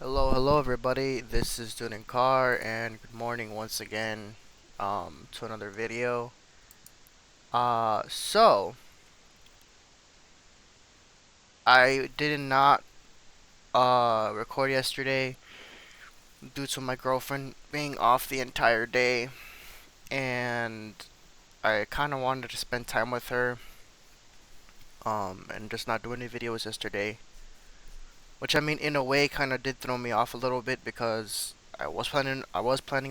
Hello everybody. This is Dunin Car, and good morning once again to another video. So I did not record yesterday due to my girlfriend being off the entire day, and I kind of wanted to spend time with her and just not do any videos yesterday. Which, I mean, in a way kind of did throw me off a little bit because I was planning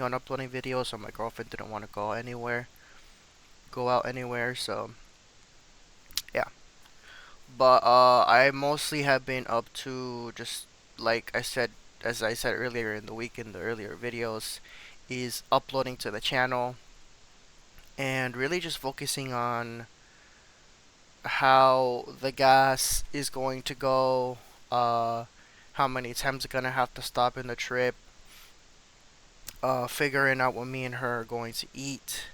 on uploading videos, so my girlfriend didn't want to go out anywhere, so yeah. But I mostly have been up to just like I said, as I said earlier in the week in the earlier videos, is uploading to the channel and really just focusing on how the gas is going to go, how many times it's gonna have to stop in the trip, figuring out what me and her are going to eat,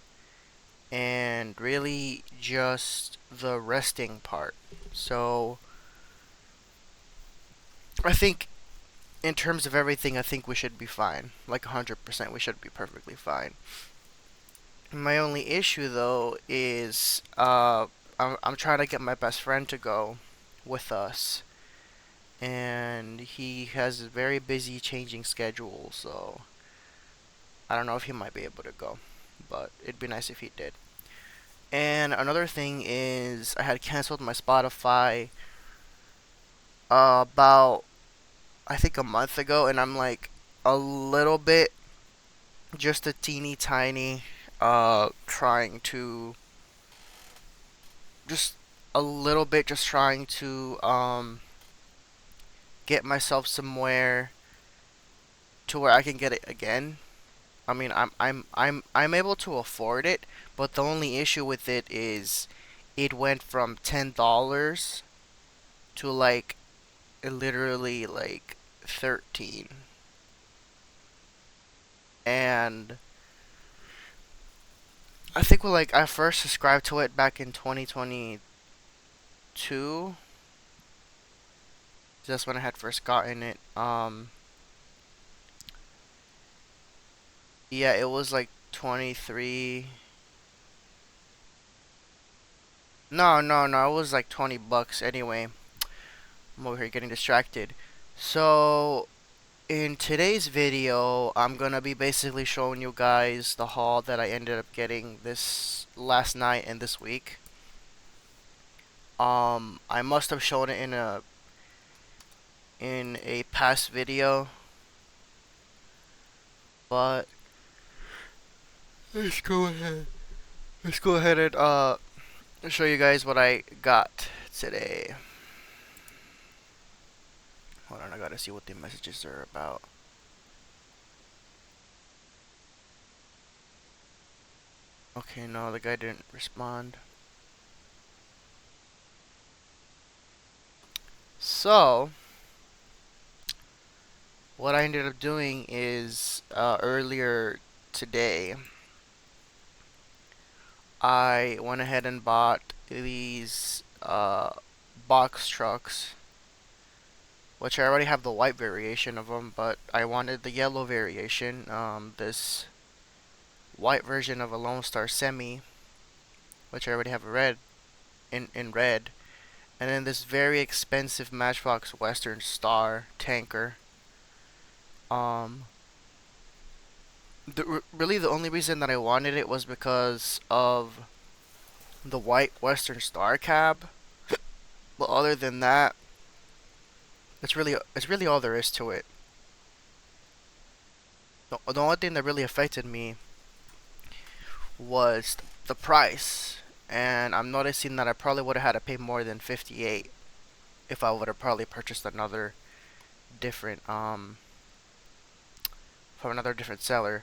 and really just the resting part. So I think in terms of everything, I think we should be fine. Like 100%, we should be perfectly fine. My only issue, though, is I'm trying to get my best friend to go with us. And he has a very busy changing schedule, so I don't know if he might be able to go. But it'd be nice if he did. And another thing is, I had canceled my Spotify about, I think, a month ago, and I'm like a little bit, just a teeny tiny, trying to just a little bit, just trying to get myself somewhere to where I can get it again. I mean, I'm able to afford it, but the only issue with it is it went from $10 to like literally like 13, and I think like I first subscribed to it back in 2022. That's when I had first gotten it. Yeah, it was like 23. No, it was like $20 anyway. I'm over here getting distracted. So, in today's video, I'm gonna be basically showing you guys the haul that I ended up getting this last night and this week. I must have shown it in a past video, but let's go ahead. Let's go ahead and show you guys what I got today. Hold on, I gotta see what the messages are about. Okay, no, the guy didn't respond. So, what I ended up doing is earlier today, I went ahead and bought these box trucks, which I already have the white variation of them, but I wanted the yellow variation. This white version of a Lone Star Semi, which I already have red in red, and then this very expensive Matchbox Western Star tanker. Um, really the only reason that I wanted it was because of the white Western Star cab. But other than that, it's really all there is to it. The only thing that really affected me was the price, and I'm noticing that I probably would have had to pay more than 58 if I would have probably purchased another different from another different seller.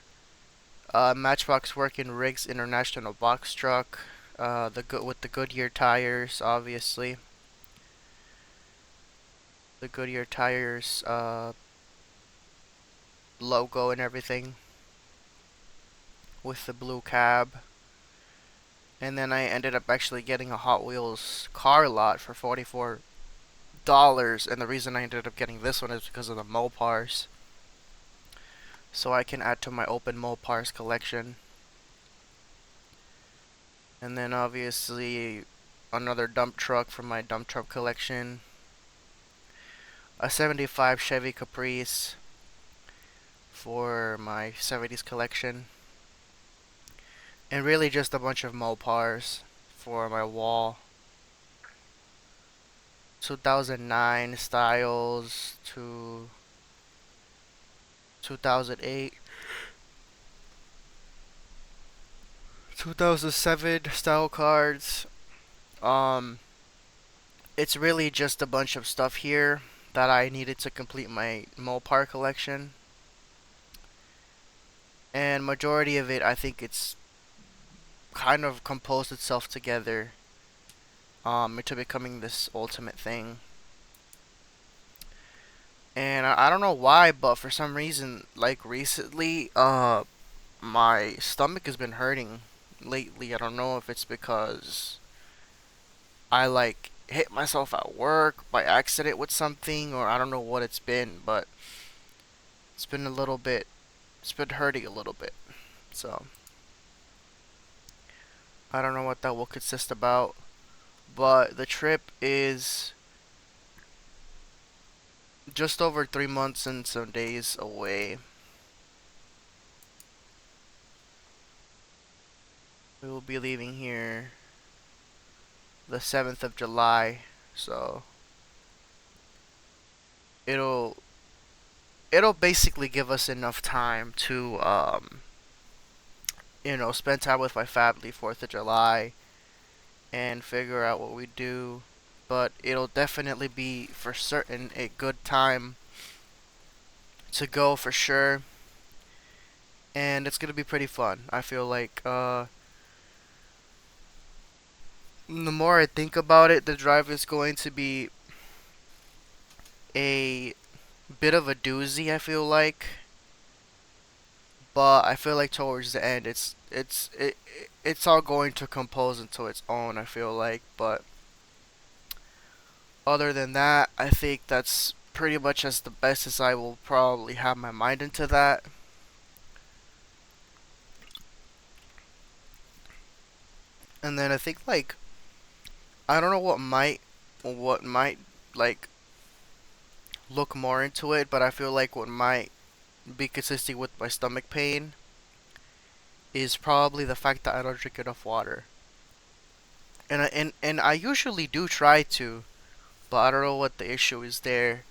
Matchbox Working Rigs International box truck. With the Goodyear tires, obviously. The Goodyear tires logo and everything with the blue cab. And then I ended up actually getting a Hot Wheels car lot for $2. And the reason I ended up getting this one is because of the Mopars. So I can add to my open Mopars collection. And then obviously another dump truck from my dump truck collection. A 75 Chevy Caprice for my 70s collection. And really just a bunch of Mopars for my wall. 2009 styles to 2008. 2007 style cards. Um, it's really just a bunch of stuff here that I needed to complete my Mopar collection. And majority of it, I think it's kind of composed itself together into becoming this ultimate thing. And I don't know why, but for some reason, like recently, my stomach has been hurting lately. I don't know if it's because I like hit myself at work by accident with something, or I don't know what it's been, but it's been a little bit, it's been hurting a little bit. So I don't know what that will consist about, but the trip is just over 3 months and some days away. We will be leaving here the 7th of July, so it'll it'll basically give us enough time to spend time with my family 4th of July and figure out what we do. But it'll definitely be for certain a good time to go for sure. And it's gonna be pretty fun. I feel like the more I think about it, the drive is going to be a bit of a doozy, I feel like. But I feel like towards the end it's all going to compose into its own, I feel like. But other than that, I think that's pretty much as the best as I will probably have my mind into that. And then I think like I don't know what might like look more into it, but I feel like what might be consistent with my stomach pain is probably the fact that I don't drink enough water. And I usually do try to, but I don't know what the issue is there.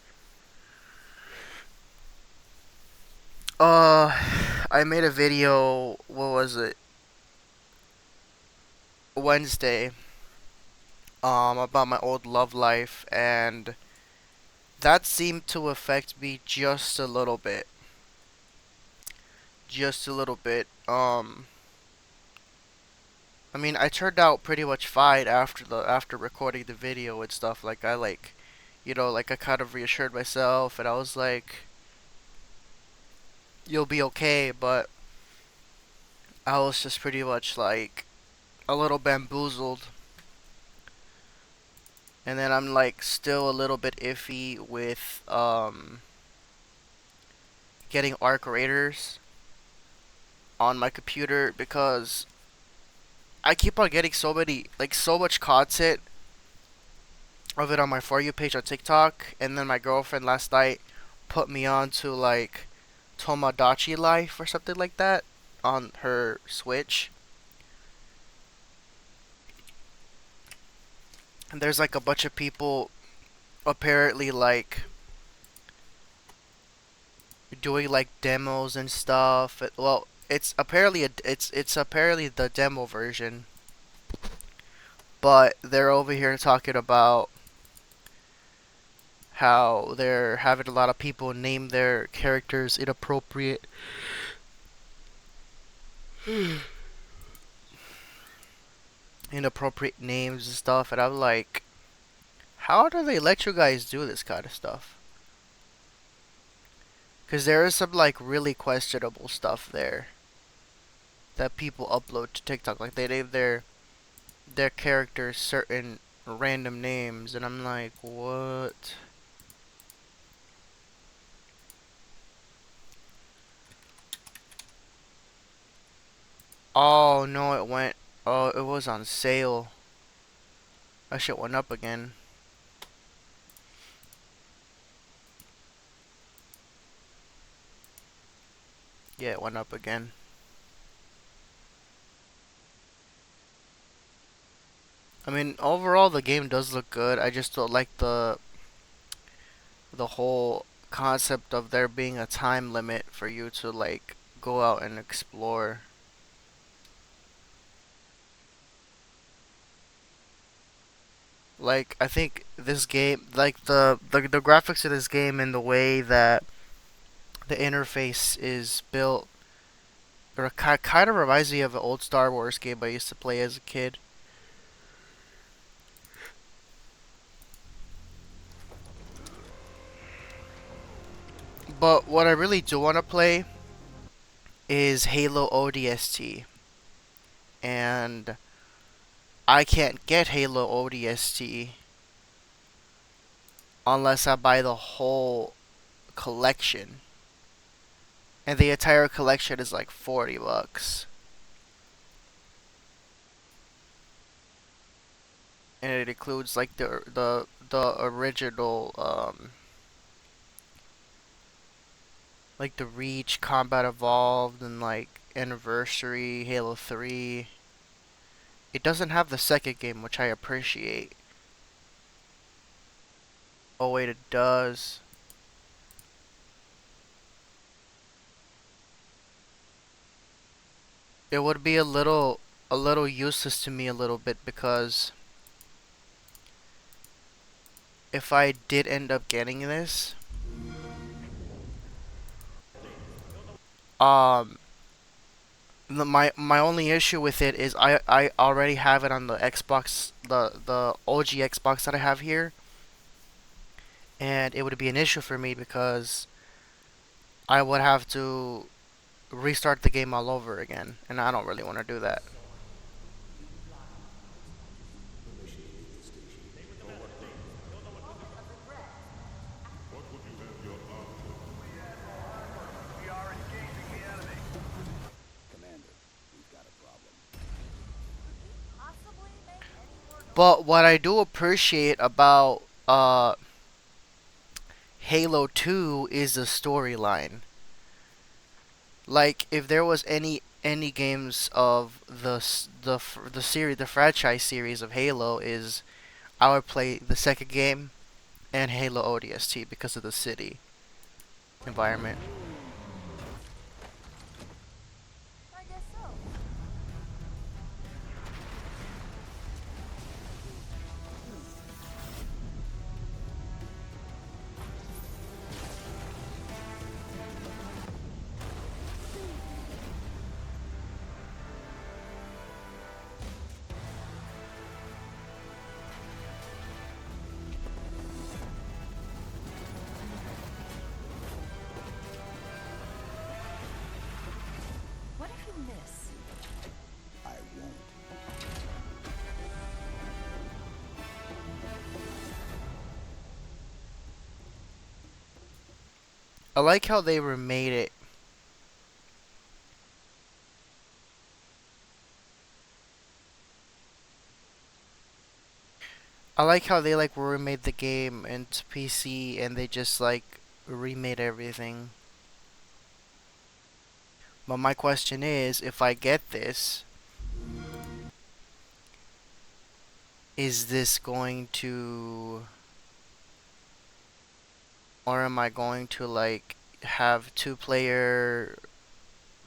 Uh, I made a video. What was it? Wednesday. About my old love life, and that seemed to affect me just a little bit. Just a little bit. I mean, I turned out pretty much fine after recording the video and stuff. Like I like I kind of reassured myself, and I was like, "You'll be okay." But I was just pretty much like a little bamboozled, and then I'm like still a little bit iffy with getting arc raiders on my computer because I keep on getting so much content of it on my For You page on TikTok, and then my girlfriend last night put me on to like Tomodachi Life or something like that on her Switch. And there's like a bunch of people apparently like doing like demos and stuff. Well, it's apparently the demo version, but they're over here talking about how they're having a lot of people name their characters inappropriate names and stuff, and I'm like, how do they let you guys do this kind of stuff? Because there is some like really questionable stuff there that people upload to TikTok. Like they name their characters certain random names, and I'm like, what? Oh no, it went. Oh, it was on sale. That shit went up again. Yeah, it went up again. I mean, overall the game does look good. I just don't like the whole concept of there being a time limit for you to like go out and explore. Like I think this game, like the graphics of this game and the way that the interface is built, or kind of reminds me of an old Star Wars game I used to play as a kid. But what I really do want to play is Halo ODST, and I can't get Halo ODST unless I buy the whole collection, and the entire collection is like $40, and it includes like the original like the Reach, Combat Evolved, and like Anniversary, Halo 3. It doesn't have the second game, which I appreciate. Oh wait, it does. It would be a little useless to me a little bit because if I did end up getting this, um my only issue with it is I already have it on the Xbox, the OG Xbox that I have here, and it would be an issue for me because I would have to restart the game all over again, and I don't really want to do that. But what I do appreciate about Halo 2 is the storyline. Like if there was any games of the series, the franchise series of Halo, is I would play the second game and Halo ODST because of the city environment. What if you miss? I like how they remade it. I like how they like remade the game into PC and they just like remade everything. But my question is, if I get this, is this going to, or am I going to like have two player?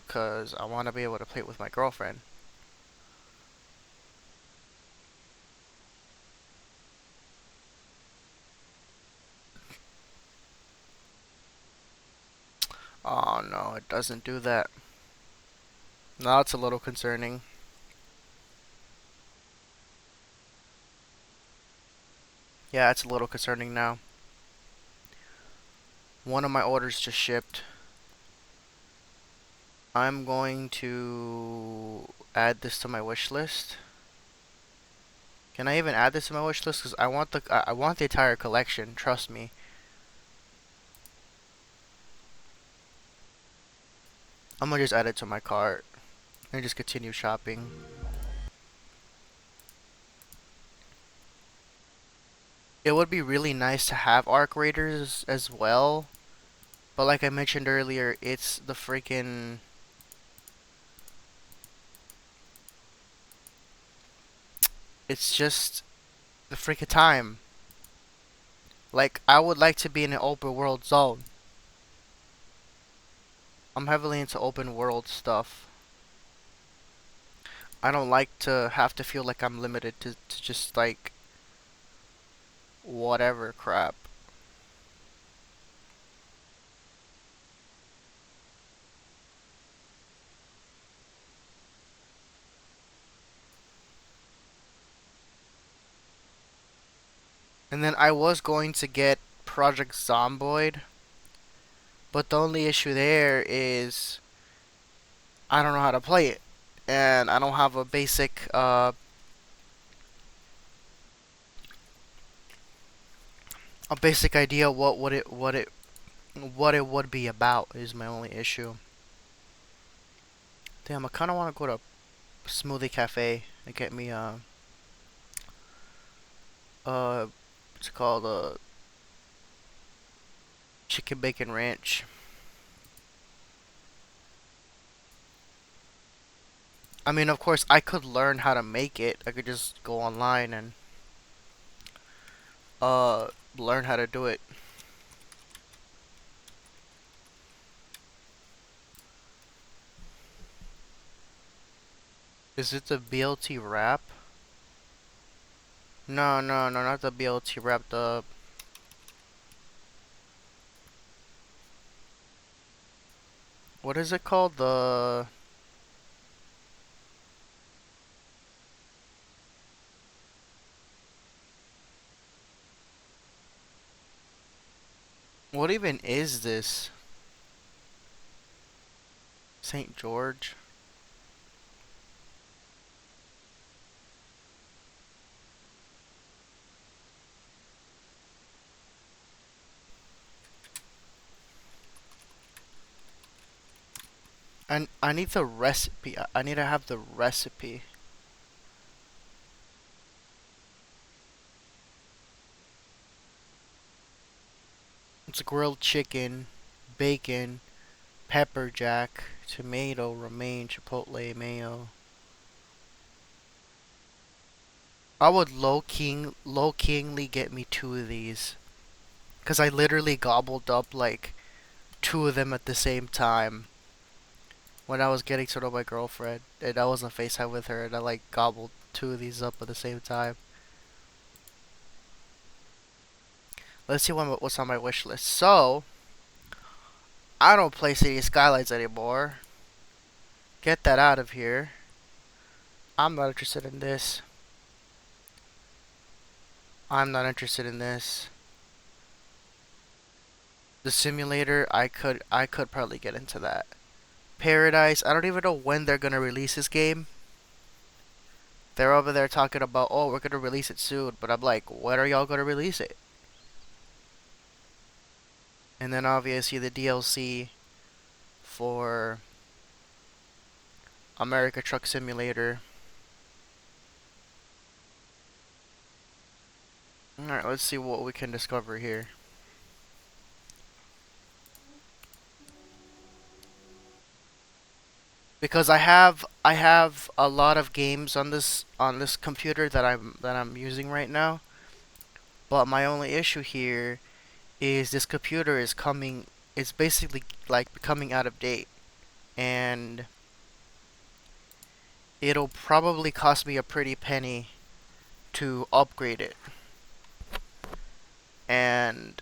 Cause I want to be able to play it with my girlfriend. Oh no, it doesn't do that. Now it's a little concerning. Yeah, it's a little concerning now. One of my orders just shipped. I'm going to add this to my wish list. Can I even add this to my wish list? Cause I want the entire collection. Trust me. I'm gonna just add it to my cart and just continue shopping. It would be really nice to have arc raiders as well, but like I mentioned earlier, it's just the freaking time. Like I would like to be in an open world zone. I'm heavily into open world stuff. I don't like to have to feel like I'm limited to just like whatever crap. And then I was going to get Project Zomboid, but the only issue there is I don't know how to play it, and I don't have a basic idea what it would be about is my only issue. Damn, I kind of want to go to Smoothie Cafe and get me what's it called chicken bacon ranch. I mean, of course, I could learn how to make it. I could just go online and uh learn how to do it. Is it the BLT wrap? No, no, no, not the BLT wrap. The what is it called? The what even is this? St. George? I need the recipe. I need to have the recipe. It's grilled chicken, bacon, pepper jack, tomato, romaine, chipotle, mayo. I would low kingly get me two of these. Cause I literally gobbled up like two of them at the same time when I was getting to know my girlfriend, and I was on FaceTime with her, and I like gobbled two of these up at the same time. Let's see what's on my wish list. So, I don't play City Skylines anymore. Get that out of here. I'm not interested in this. I'm not interested in this. The simulator, I could probably get into that. Paradise, I don't even know when they're gonna release this game. They're over there talking about, oh, we're gonna release it soon, but I'm like, when are y'all gonna release it? And then obviously the DLC for America Truck Simulator. Alright, let's see what we can discover here. Because I have a lot of games on this computer that I'm using right now. But my only issue here is this computer is coming it's basically like becoming out of date, and it'll probably cost me a pretty penny to upgrade it. And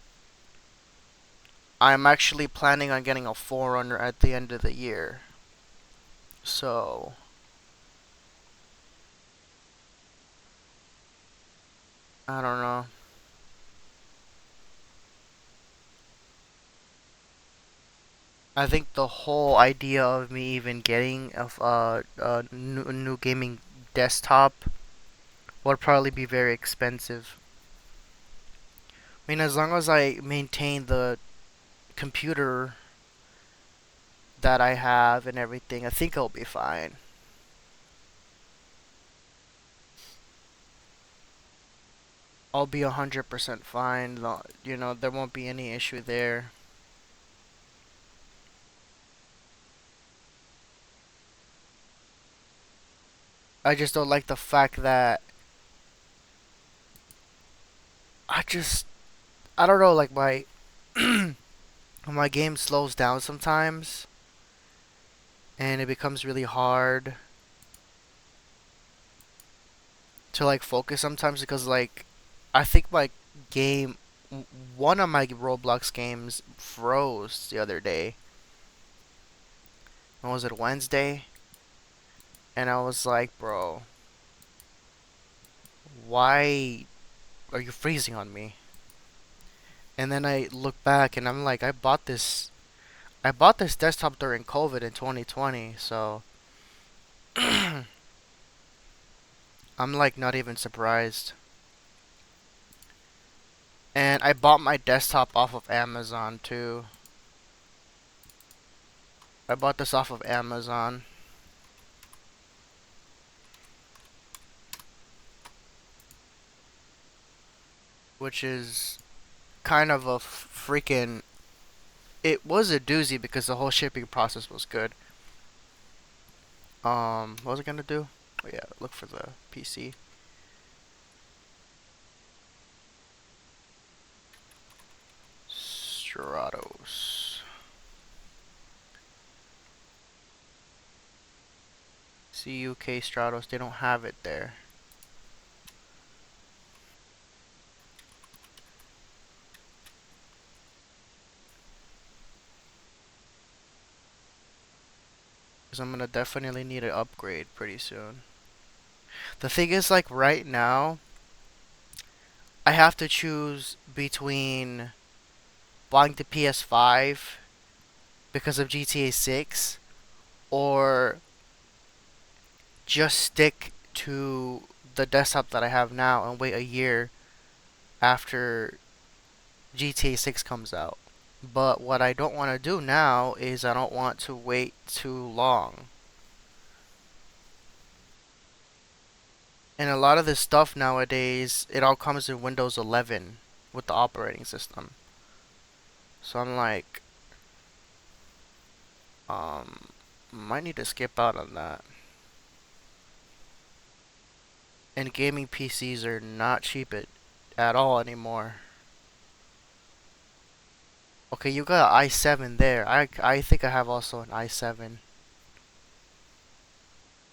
I'm actually planning on getting a Forerunner at the end of the year. So, I don't know. I think the whole idea of me even getting a new gaming desktop would probably be very expensive. I mean, as long as I maintain the computer that I have and everything, I think I'll be fine. I'll be 100% fine. You know, there won't be any issue there. I just don't like the fact that I just I don't know, like my game slows down sometimes and it becomes really hard to like focus sometimes because like I think my game one of my Roblox games froze the other day. When was it, Wednesday? And I was like, bro, why are you freezing on me? And then I look back and I'm like, I bought this desktop during COVID in 2020, so I'm like not even surprised. And I bought my desktop off of Amazon too. I bought this off of Amazon, which is kind of a freaking. It was a doozy because the whole shipping process was good. What was I gonna do? Oh yeah, look for the PC. Stratos. CUK Stratos. They don't have it there. Because I'm gonna definitely need an upgrade pretty soon. The thing is, like right now, I have to choose between buying the PS5 because of GTA 6 or just stick to the desktop that I have now and wait a year after GTA 6 comes out. But what I don't want to do now is I don't want to wait too long. And a lot of this stuff nowadays, it all comes in Windows 11 with the operating system. So I'm like, um, might need to skip out on that. And gaming PCs are not cheap at all anymore. Okay, you got an i7 there. I think I have also an i7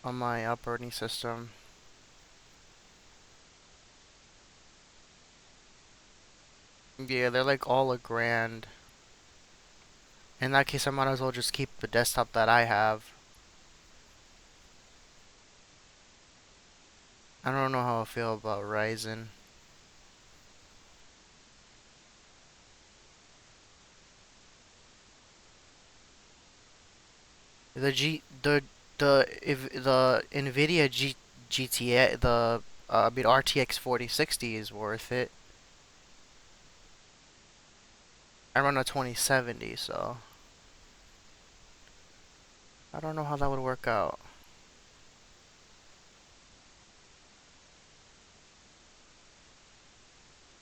on my operating system. Yeah, they're like all a grand. In that case, I might as well just keep the desktop that I have. I don't know how I feel about Ryzen. The G the if the Nvidia GTA I mean RTX 4060 is worth it. I run a 2070, so I don't know how that would work out.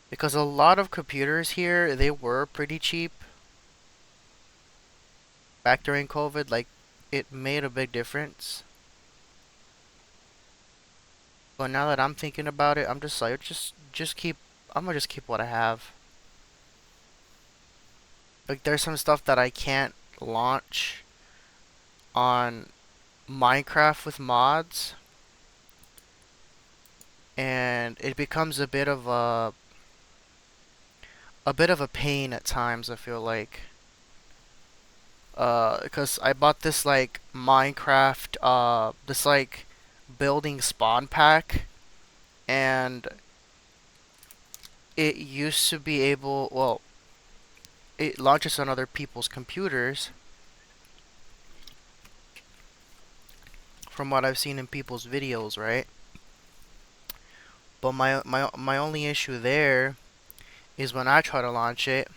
Because a lot of computers here, they were pretty cheap back during COVID. Like, it made a big difference. But now that I'm thinking about it, I'm just like, just keep. I'm gonna just keep what I have. Like, there's some stuff that I can't launch on Minecraft with mods, and it becomes a bit of a pain at times. I feel like, because I bought this like Minecraft, this like building spawn pack, and it used to be able, well, it launches on other people's computers, from what I've seen in people's videos, right? But my only issue there is when I try to launch it,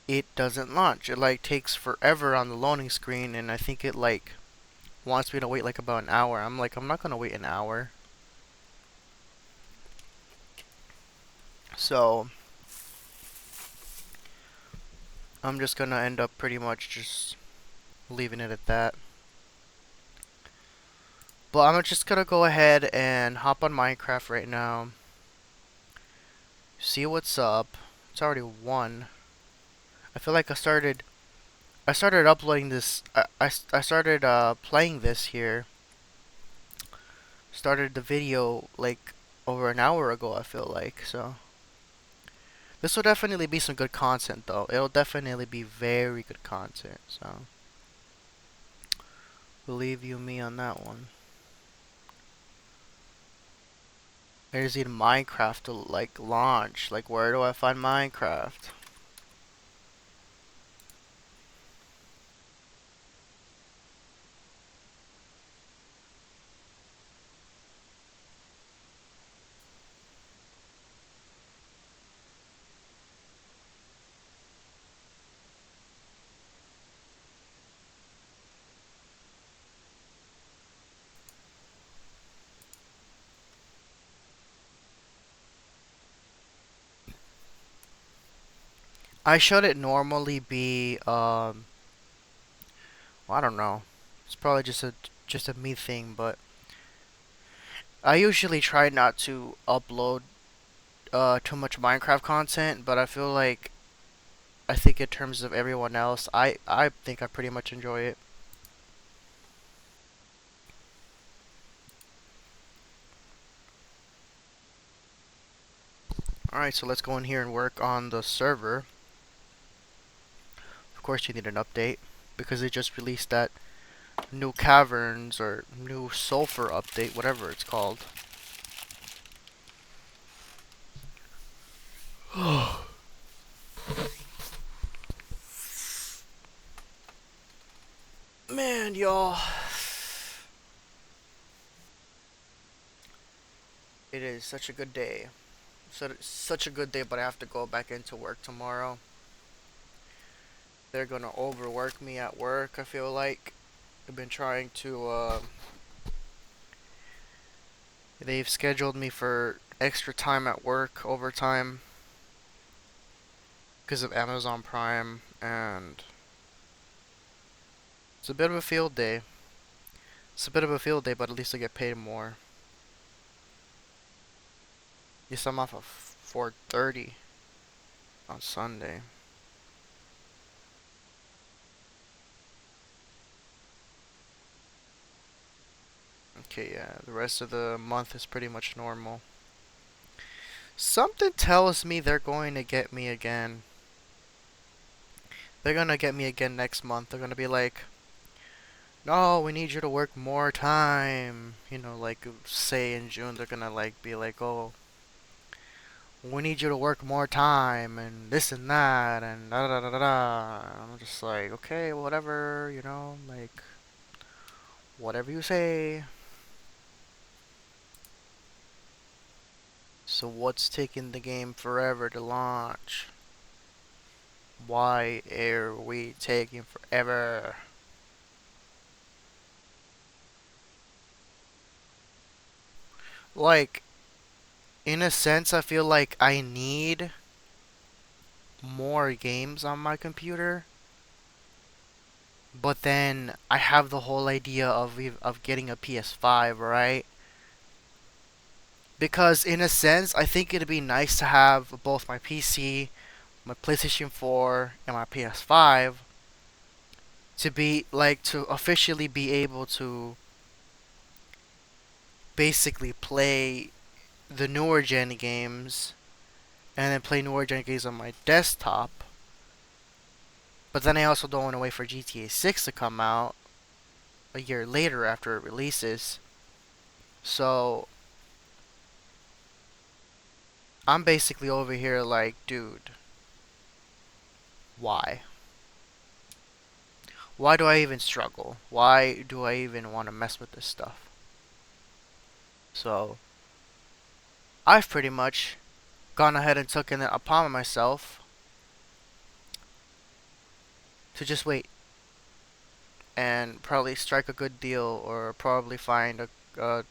it doesn't launch. It like takes forever on the loading screen, and I think it like wants me to wait like about an hour. I'm like, I'm not gonna wait an hour. So I'm just gonna end up pretty much just leaving it at that. But I'm just gonna go ahead and hop on Minecraft right now. See what's up. It's already 1. I feel like I started uploading this. I started playing this here. Started the video like over an hour ago. I feel like so. This will definitely be some good content though. It'll definitely be very good content. So believe you me on that one. There's even Minecraft to like launch. Like where do I find Minecraft? I should it normally be well, I don't know. It's probably just a me thing, but I usually try not to upload too much Minecraft content, but I feel like I think in terms of everyone else, I think I pretty much enjoy it. Alright, so let's go in here and work on the server. Of course you need an update because they just released that new caverns or new sulfur update, whatever it's called. Man, y'all. It is such a good day. Such a good day, but I have to go back into work tomorrow. They're gonna overwork me at work, I feel like. I've been trying to, they've scheduled me for extra time at work, overtime, because of Amazon Prime, and it's a bit of a field day. It's a bit of a field day, but at least I get paid more. Yes, I'm off of 4:30 on Sunday. Okay, yeah, the rest of the month is pretty much normal. Something tells me they're going to get me again. They're gonna get me again next month. They're gonna be like, no, we need you to work more time. You know, like, say in June, they're gonna, like, be like, oh, we need you to work more time, and this and that, and da da da da da. I'm just like, okay, whatever, like, whatever you say. So what's taking the game forever to launch? Why are we taking forever? Like, in a sense, I feel like I need more games on my computer, but then I have the whole idea of getting a PS5, right? Because in a sense, I think it'd be nice to have both my PC, my PlayStation 4, and my PS5 to be like to officially be able to basically play the newer gen games and then play newer gen games on my desktop. But then I also don't want to wait for GTA 6 to come out a year later after it releases. So I'm basically over here like, dude, why? Why do I even struggle? Why do I even want to mess with this stuff? So I've pretty much gone ahead and taken it upon myself to just wait and probably strike a good deal or probably find a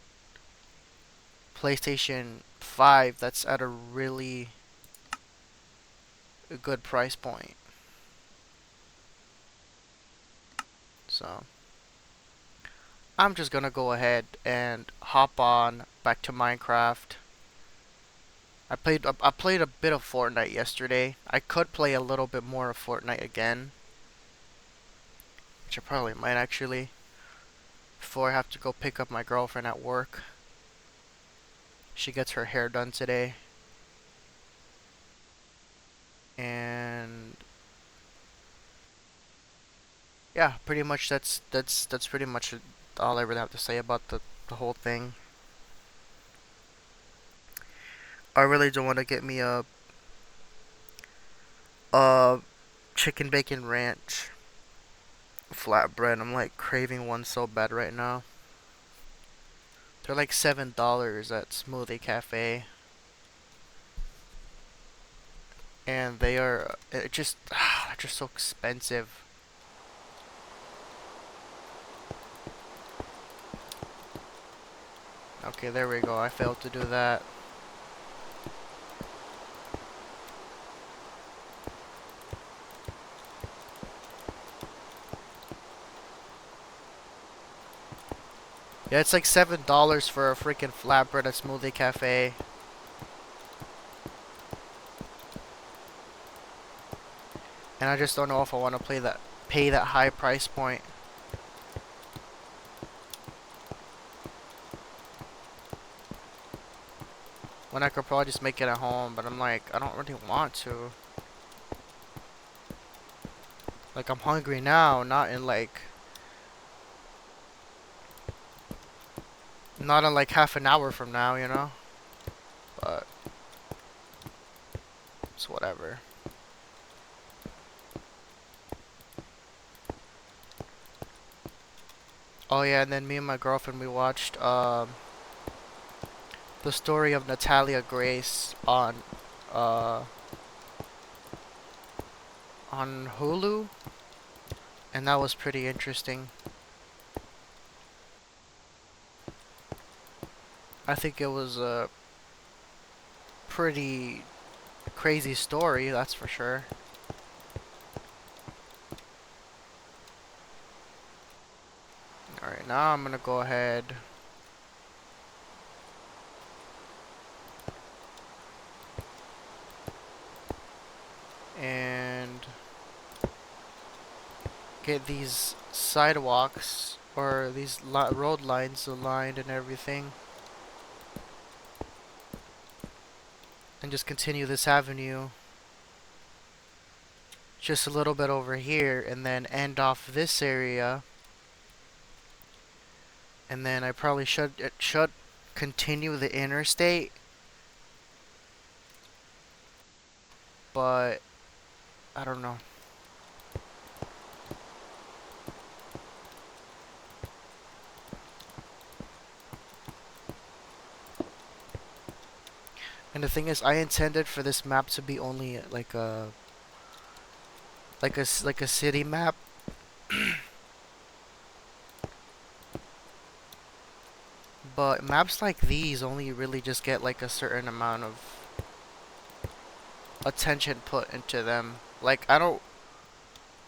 PlayStation 5 that's at a really good price point. So I'm just gonna go ahead and hop on back to Minecraft. I played a bit of Fortnite yesterday. I could play a little bit more of Fortnite again, which I probably might actually before I have to go pick up my girlfriend at work. She gets her hair done today, and yeah, pretty much that's pretty much all I really have to say about the whole thing. I really don't want to get me a chicken bacon ranch flatbread. I'm like craving one so bad right now. They're like $7 at Smoothie Cafe, and they are just they're just so expensive. Okay, there we go. I failed to do that. Yeah, it's like $7 for a freaking flatbread at Smoothie Cafe. And I just don't know if I want to pay that high price point when I could probably just make it at home, but I'm like, I don't really want to. Like, I'm hungry now, not in like half an hour from now, you know? But it's whatever. Oh yeah, and then me and my girlfriend we watched the story of Natalia Grace uh on Hulu, and that was pretty interesting. I think it was a pretty crazy story, that's for sure. Alright, now I'm gonna go ahead and get these sidewalks or these road lines aligned and everything, and just continue this avenue just a little bit over here and then end off this area, and then I probably should continue the interstate, but I don't know. And the thing is, I intended for this map to be only like a city map, but maps like these only really just get like a certain amount of attention put into them. Like I don't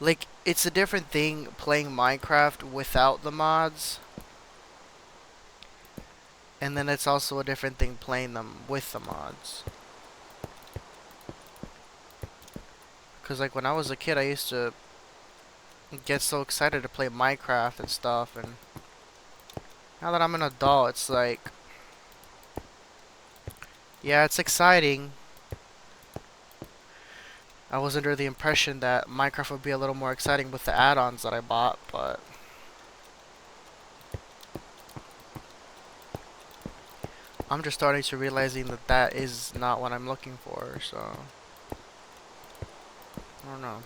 like it's a different thing playing Minecraft without the mods, and then it's also a different thing playing them with the mods. Cause like when I was a kid, I used to get so excited to play Minecraft and stuff, and now that I'm an adult, it's like, yeah, it's exciting. I was under the impression that Minecraft would be a little more exciting with the add-ons that I bought, but I'm just starting to realizing that that is not what I'm looking for, so I don't know.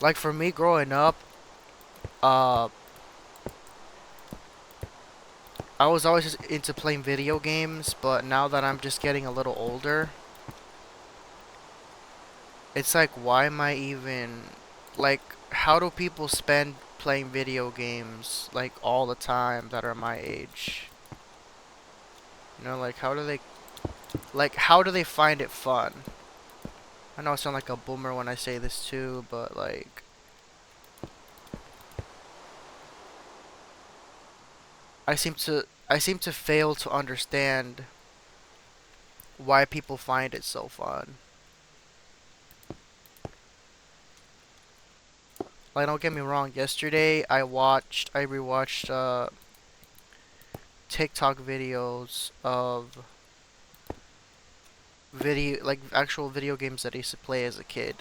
Like for me growing up, uh, I was always into playing video games, but now that I'm just getting a little older, it's like, why am I even, like, how do people spend playing video games, like, all the time that are my age? You know, like, how do they find it fun? I know I sound like a boomer when I say this too, but, like, I seem to fail to understand why people find it so fun. Like, don't get me wrong, yesterday I rewatched, TikTok videos of like actual video games that I used to play as a kid.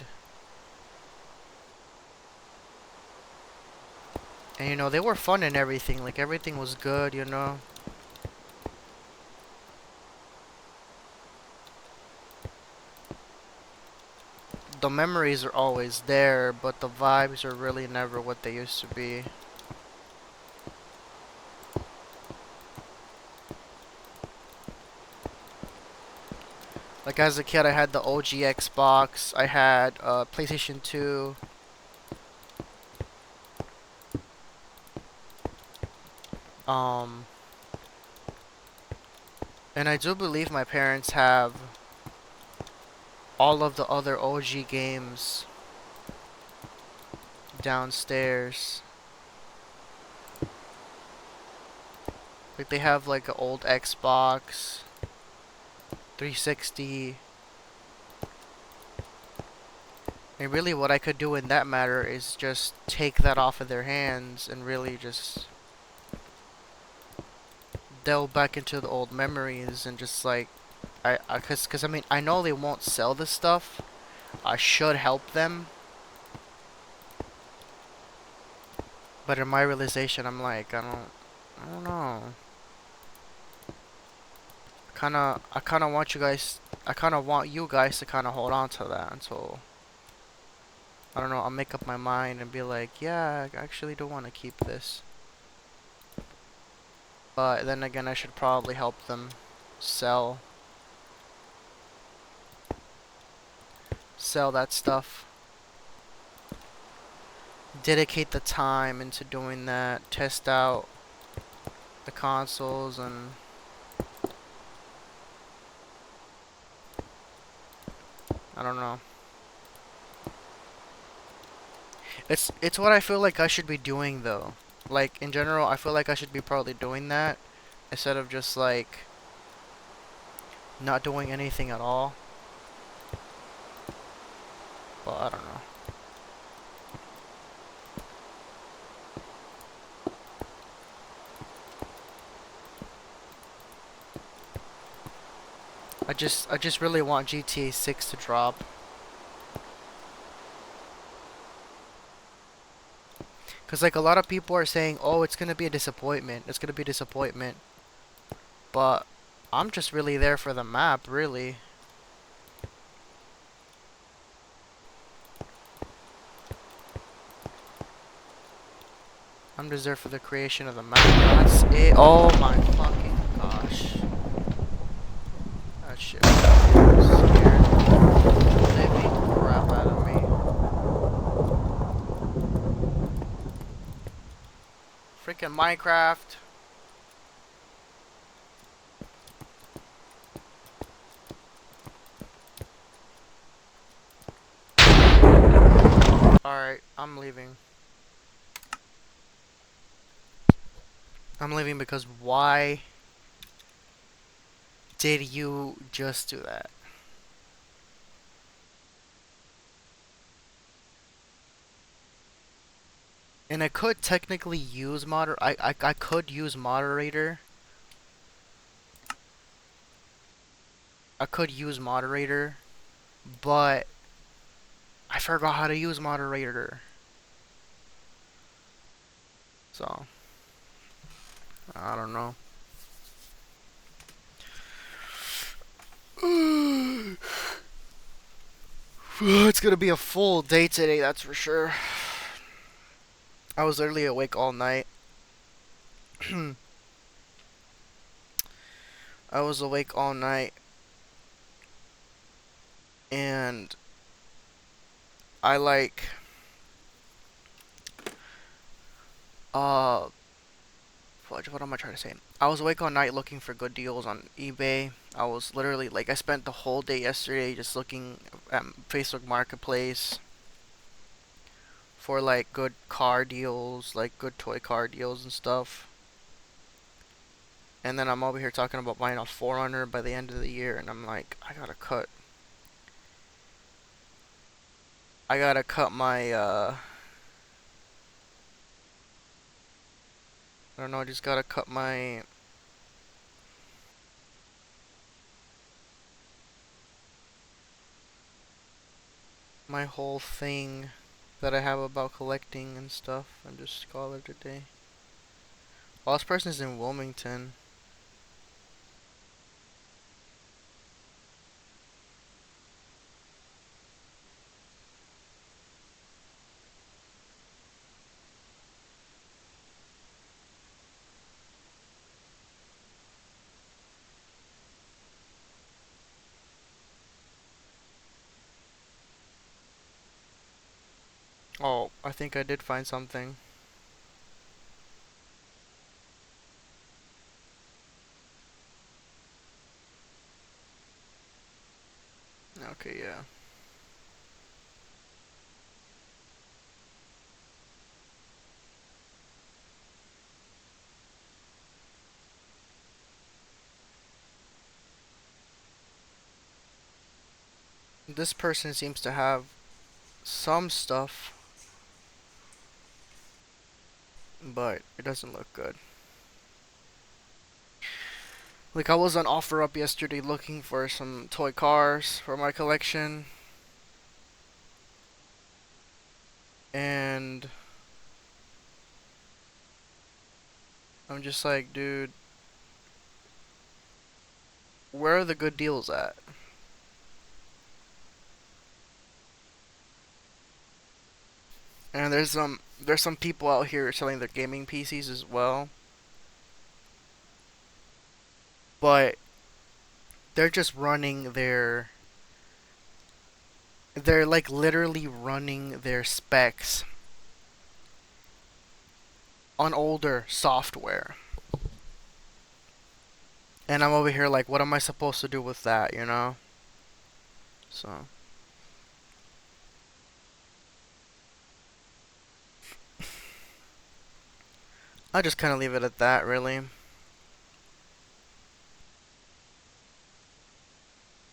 And you know, they were fun and everything. Like everything was good, you know. The memories are always there, but the vibes are really never what they used to be. Like as a kid, I had the OG Xbox. I had PlayStation 2. Um, and I do believe my parents have all of the other OG games downstairs. Like they have like an old Xbox 360. And really what I could do in that matter is just take that off of their hands and really just delve back into the old memories and just like cause I mean I know they won't sell this stuff. I should help them, but in my realization I'm like I don't know. I kinda want you guys I kinda want you guys to kinda hold on to that until I don't know, I'll make up my mind and be like, yeah, I actually do want to keep this. But then again, I should probably help them sell sell that stuff. Dedicate the time into doing that. Test out the consoles and I don't know. It's what I feel like I should be doing though. Like in general, I feel like I should be probably doing that instead of just like not doing anything at all. But I don't know. I just really want GTA 6 to drop. Cause like a lot of people are saying, "Oh, it's gonna be a disappointment. It's gonna be a disappointment." But I'm just really there for the map, really. I'm just there for the creation of the map. That's it. Oh my fucking gosh. That shit scared the living crap out of me. Freaking Minecraft. Alright, I'm leaving. I'm leaving because why did you just do that? And I could technically use I could use moderator. I could use moderator, but I forgot how to use moderator. So, I don't know. It's gonna be a full day today, that's for sure. I was literally awake all night. I was awake all night and I uh what am I trying to say? I was awake all night looking for good deals on eBay. I was literally like I spent the whole day yesterday just looking at Facebook Marketplace for like good car deals, like good toy car deals and stuff. And then I'm over here talking about buying a 400 by the end of the year, and I'm like, I gotta cut my, I don't know, I just gotta cut my whole thing that I have about collecting and stuff, and just call it a day. Well, this person is in Wilmington. Oh, I think I did find something. Okay, yeah. This person seems to have some stuff, but it doesn't look good. Like, I was on OfferUp yesterday looking for some toy cars for my collection, and I'm just like, dude, where are the good deals at? And there's some people out here selling their gaming PCs as well, but they're just running they're like literally running their specs on older software. And I'm over here like, what am I supposed to do with that, you know? So I just kind of leave it at that, really.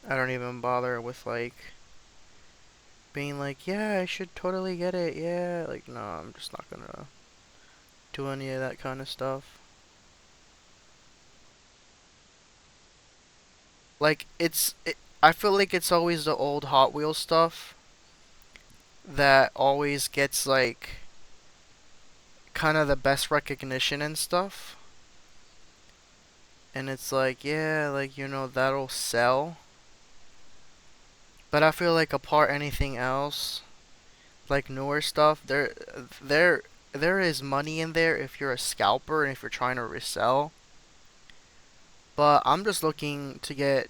I don't even bother with like being like, yeah, I should totally get it. Yeah, like no, I'm just not gonna do any of that kind of stuff. Like I feel like it's always the old Hot Wheels stuff that always gets like kind of the best recognition and stuff. And it's like, yeah, like that'll sell. But I feel like apart anything else, like newer stuff, there there is money in there if you're a scalper and if you're trying to resell. But I'm just looking to get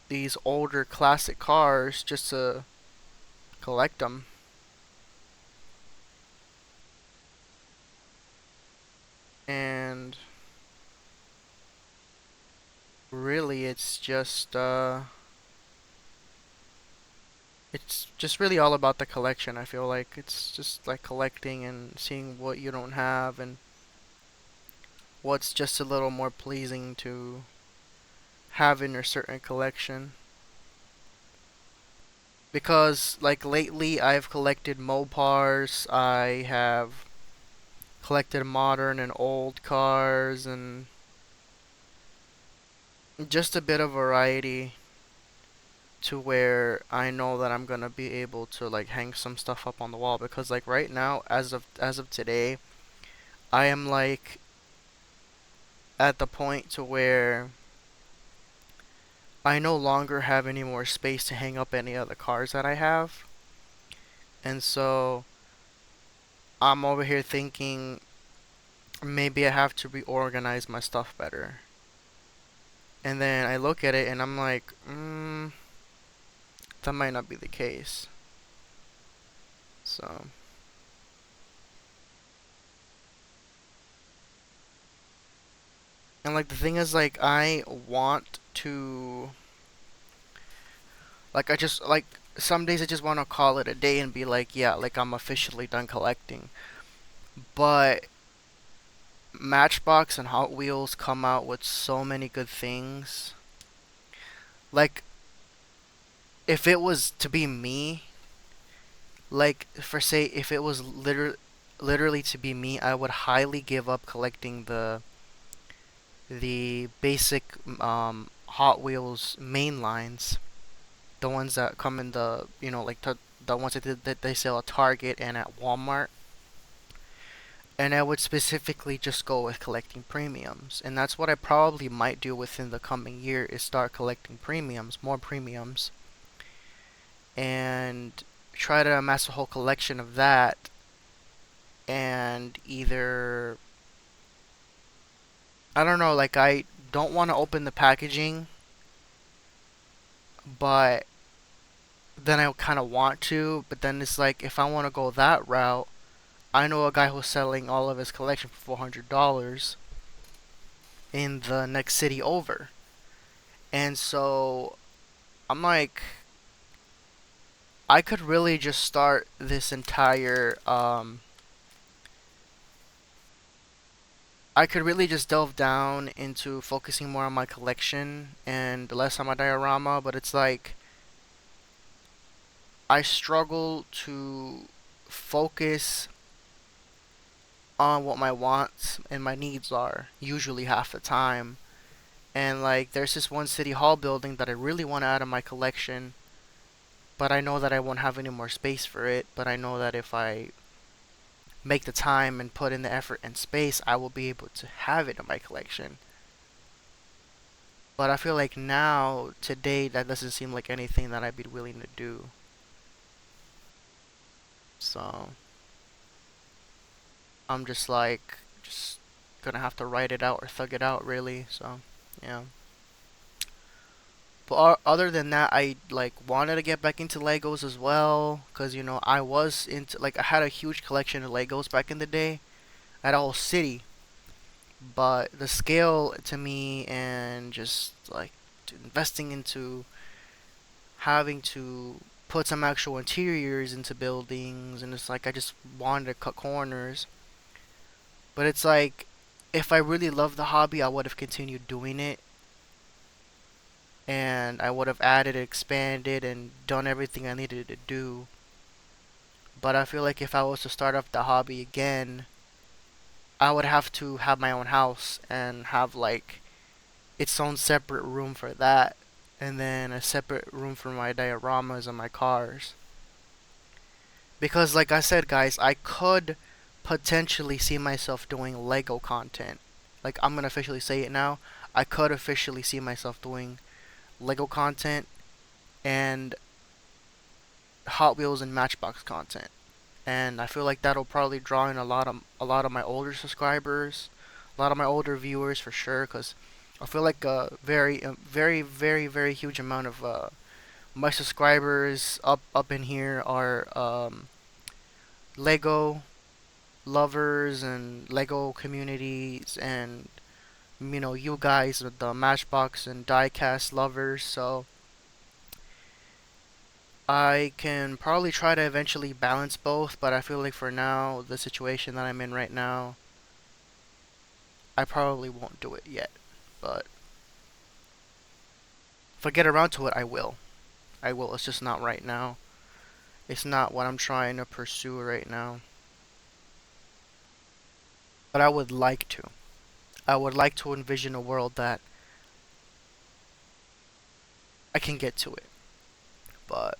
these older classic cars just to collect them. And really, it's just really all about the collection. I feel like it's just like collecting and seeing what you don't have and what's just a little more pleasing to have in your certain collection. Because like lately I've collected Mopars, I have collected modern and old cars and just a bit of variety to where I know that I'm gonna be able to like hang some stuff up on the wall because like right now as of today I am like at the point to where I no longer have any more space to hang up any of the cars that I have. And so I'm over here thinking maybe I have to reorganize my stuff better. And then I look at it and I'm like, that might not be the case. So, and like the thing is, like, I want to, like, I just, like, some days I just want to call it a day and be like, yeah, like, I'm officially done collecting. But Matchbox and Hot Wheels come out with so many good things. Like, if it was to be me, like, for say, if it was literally to be me, I would highly give up collecting the basic Hot Wheels main lines, the ones that come in the like the ones that they sell at Target and at Walmart. And I would specifically just go with collecting premiums, and that's what I probably might do within the coming year is start collecting premiums, more premiums, and try to amass a whole collection of that, and either I don't know, like I don't want to open the packaging, but then I kind of want to, but then it's like if I want to go that route, I know a guy who's selling all of his collection for $400 in the next city over. And so I'm like, I could really just start this entire I could really just delve down into focusing more on my collection and less on my diorama, but it's like I struggle to focus on what my wants and my needs are usually half the time. And like there's this one city hall building that I really want to add in my collection, but I know that I won't have any more space for it, but I know that if I make the time and put in the effort and space, I will be able to have it in my collection. But I feel like now, today, that doesn't seem like anything that I'd be willing to do. So I'm just like, just gonna have to write it out or thug it out, really. So yeah. But other than that, I like wanted to get back into Legos as well, cause I was into like I had a huge collection of Legos back in the day. I had a whole city, but the scale to me and just like investing into having to put some actual interiors into buildings, and it's like I just wanted to cut corners. But it's like if I really loved the hobby, I would have continued doing it, and I would have added, expanded, and done everything I needed to do. But I feel like if I was to start up the hobby again, I would have to have my own house and have like its own separate room for that, and then a separate room for my dioramas and my cars. Because, like I said, guys, I could potentially see myself doing Lego content. Like, I'm gonna officially say it now. I could officially see myself doing Lego content and Hot Wheels and Matchbox content. And I feel like that'll probably draw in a lot of my older subscribers, a lot of my older viewers for sure. Cause I feel like a very, very, very huge amount of my subscribers up in here are Lego lovers and Lego communities, and you guys are the Matchbox and diecast lovers. So I can probably try to eventually balance both, but I feel like for now, the situation that I'm in right now, I probably won't do it yet. But if I get around to it, I will. I will. It's just not right now. It's not what I'm trying to pursue right now. But I would like to. I would like to envision a world that I can get to it, but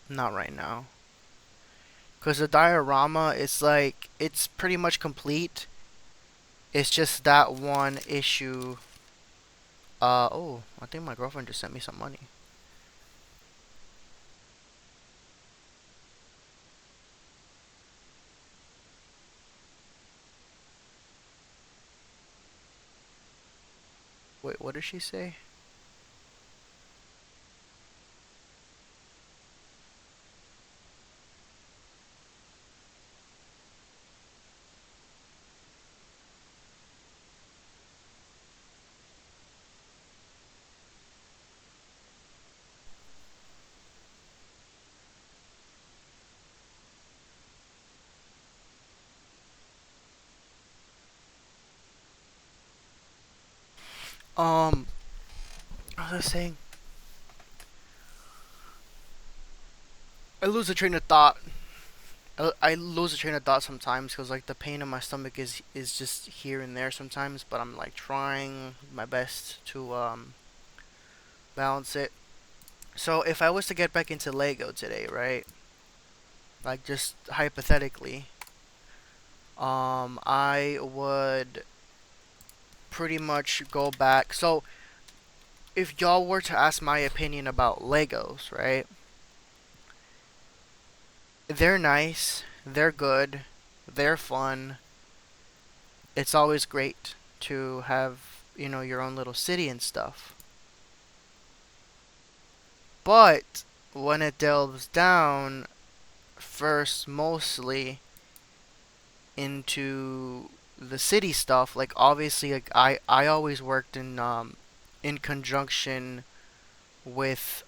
not right now. Because the diorama is like, it's pretty much complete. It's just that one issue. Oh, I think my girlfriend just sent me some money. Wait, what did she say? Um, what was I saying? I lose a train of thought. I lose a train of thought sometimes because like the pain in my stomach is just here and there sometimes, but I'm like trying my best to balance it. So if I was to get back into Lego today, right? Like just hypothetically, I would pretty much go back. So if y'all were to ask my opinion about Legos, right? They're nice, they're good, they're fun. It's always great to have, your own little city and stuff. But when it delves down first mostly into the city stuff, like obviously like I always worked in conjunction with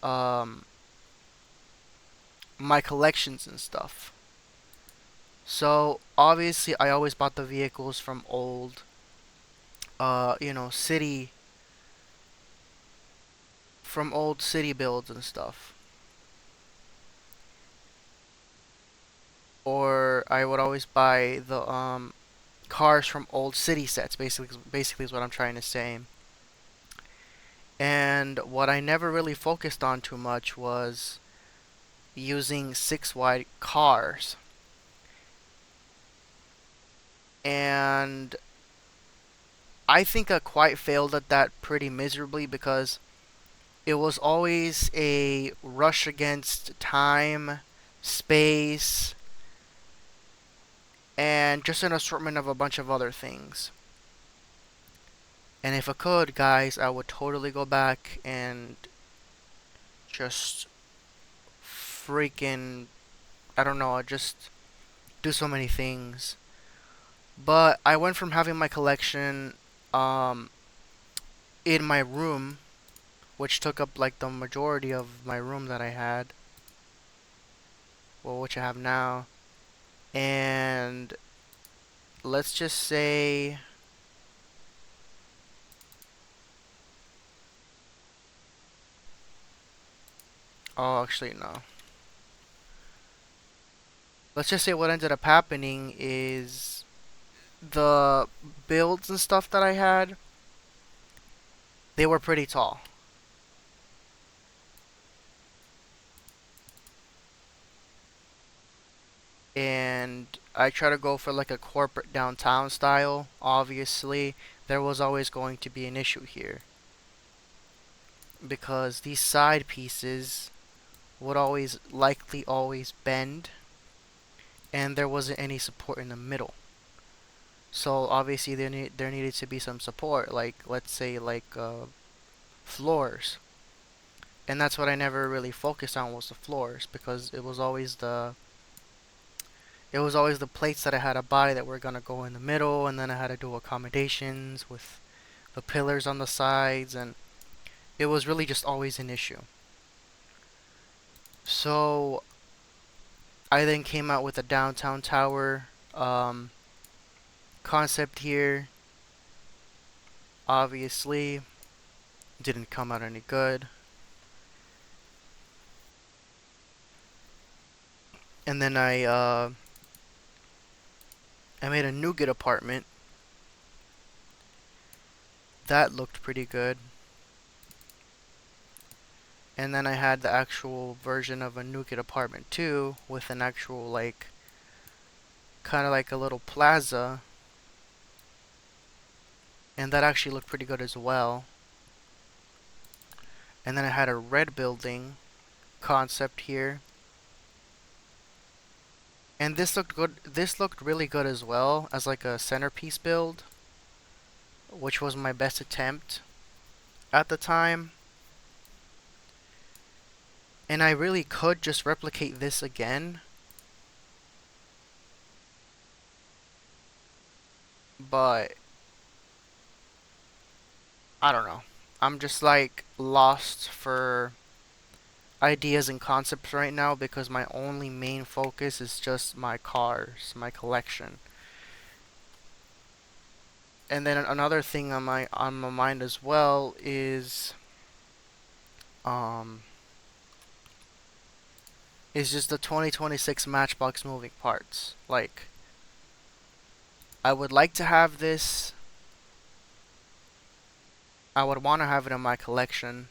my collections and stuff. So obviously I always bought the vehicles from old city from old city builds and stuff. Or I would always buy the cars from old city sets. Basically is what I'm trying to say. And what I never really focused on too much was using six wide cars. And I think I quite failed at that pretty miserably because it was always a rush against time, space, and just an assortment of a bunch of other things. And if I could, guys, I would totally go back and just freaking, I don't know, just do so many things. But I went from having my collection um, in my room, which took up like the majority of my room that I had, well, which I have now, and let's just say, oh, actually, no. Let's just say what ended up happening is the builds and stuff that I had, they were pretty tall. And I try to go for like a corporate downtown style. Obviously, there was always going to be an issue here because these side pieces would always likely always bend and there wasn't any support in the middle. So obviously there needed to be some support, like let's say like floors, and that's what I never really focused on was the floors because it was always the plates that I had to buy that were gonna go in the middle, and then I had to do accommodations with the pillars on the sides, and it was really just always an issue. So I then came out with a downtown tower concept here. Obviously, didn't come out any good. And then I made a nougat apartment that looked pretty good. And then I had the actual version of a nougat apartment too, with an actual like kind of like a little plaza, and that actually looked pretty good as well. And then I had a red building concept here, and this looked good. This looked really good as well as like a centerpiece build, which was my best attempt. at the time, and I really could just replicate this again, but I don't know. I'm just like lost for ideas and concepts right now because my only main focus is just my cars, my collection. And then another thing on my mind as well um is just the 2026 Matchbox moving parts. Like I would like to have this. I would want to have it in my collection.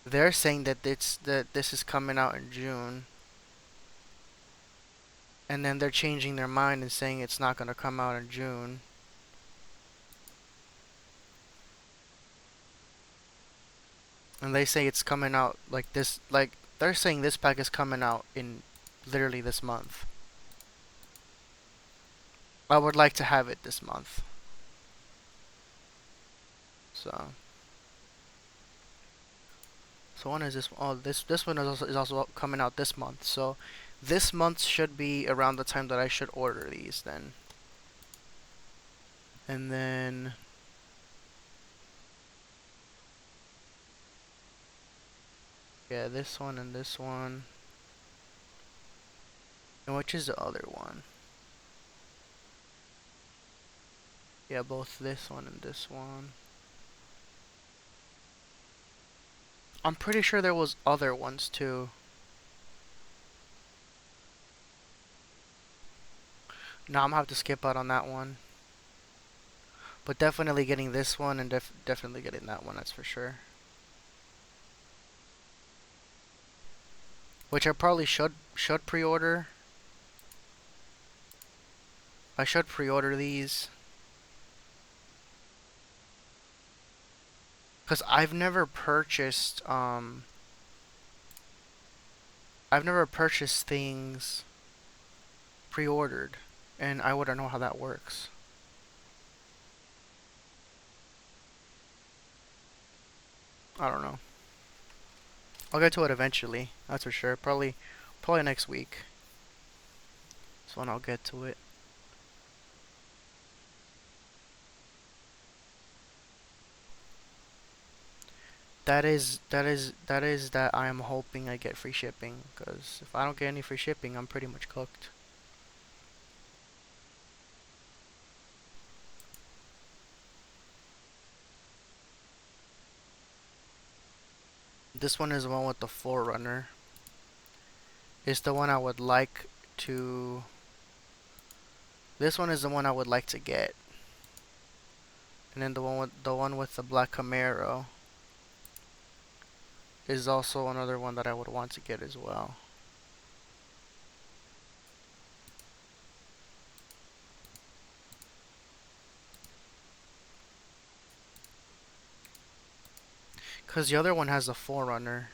They're saying that this is coming out in June, and then they're changing their mind and saying it's not going to come out in June. And they say it's coming out like this, like they're saying this pack is coming out in literally this month. I would like to have it this month. So, so when is this? Oh, this one is also coming out this month. So, this month should be around the time that I should order these then. And then yeah, this one and this one. And which is the other one? Yeah, both this one and this one. I'm pretty sure there was other ones too. No, I'm gonna have to skip out on that one. But definitely getting this one and definitely getting that one, that's for sure. Which I probably should pre-order. I should pre-order these. Cause I've never purchased things pre-ordered, and I wouldn't know how that works. I don't know. I'll get to it eventually. That's for sure. Probably next week. That's when I'll get to it. That I am hoping I get free shipping. Cause if I don't get any free shipping, I'm pretty much cooked. This one is the one with the Forerunner. It's the one I would like to. This one is the one I would like to get. And then the one with the black Camaro is also another one that I would want to get as well. Cause the other one has a Forerunner.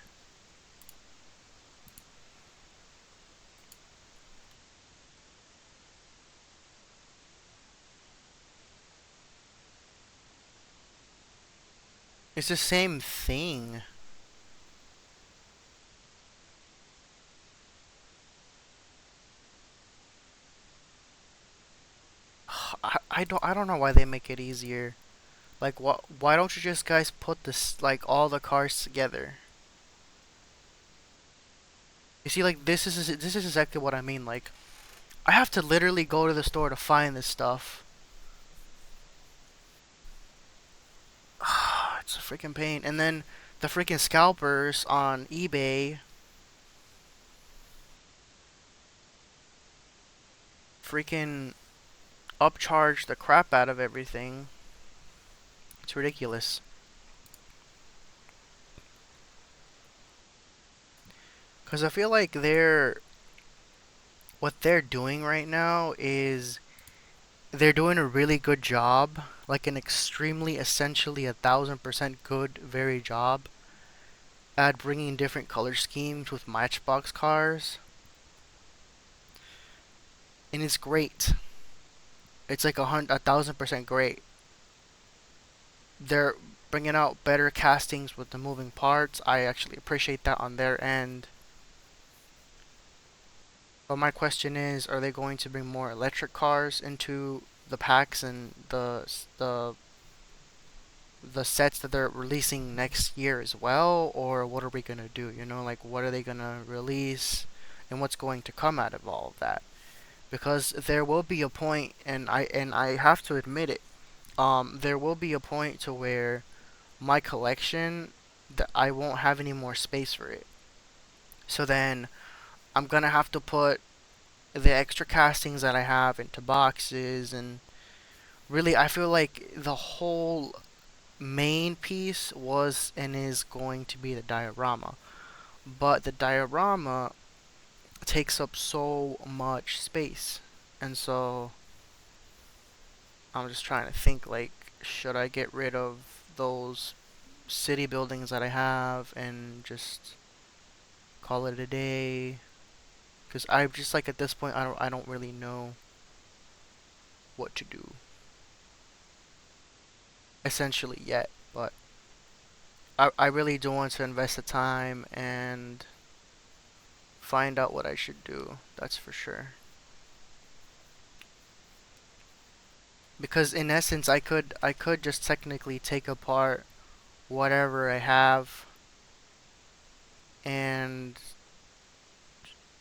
It's the same thing. I don't know why they make it easier. Like why don't you just guys put this like all the cars together? You see, like this is exactly what I mean. Like I have to literally go to the store to find this stuff. It's a freaking pain. And then the freaking scalpers on eBay freaking upcharge the crap out of everything. It's ridiculous. Cause I feel like what they're doing right now is they're doing a really good job, like an extremely, essentially 1,000% good, very job at bringing different color schemes with Matchbox cars, and it's great. It's like 1,000% great. They're bringing out better castings with the moving parts. I actually appreciate that on their end. But my question is, are they going to bring more electric cars into the packs and the sets that they're releasing next year as well, or what are we gonna do? You know, like what are they gonna release, and what's going to come out of all of that? Because there will be a point, and I have to admit it, there will be a point to where my collection that I won't have any more space for it. So then I'm gonna have to put the extra castings that I have into boxes, and really I feel like the whole main piece was and is going to be the diorama. But the diorama takes up so much space. And so I'm just trying to think, like, should I get rid of those city buildings that I have and just call it a day? Cuz I just like at this point I don't really know what to do essentially yet, but I really do want to invest the time and find out what I should do. That's for sure. Because in essence, I could just technically take apart whatever I have and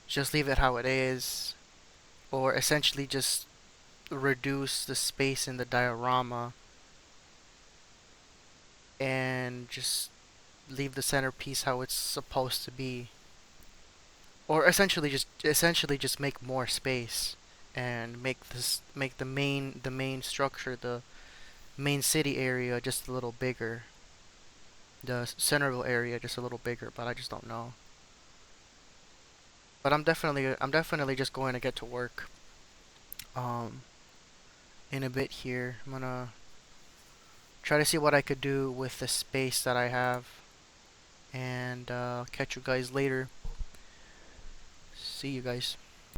just leave it how it is, or essentially just reduce the space in the diorama and just leave the centerpiece how it's supposed to be, or essentially just make more space and make the main structure, the main city area just a little bigger, the central area just a little bigger, but I just don't know. But I'm definitely just going to get to work um in a bit here. I'm gonna try to see what I could do with the space that I have, and catch you guys later. See you guys.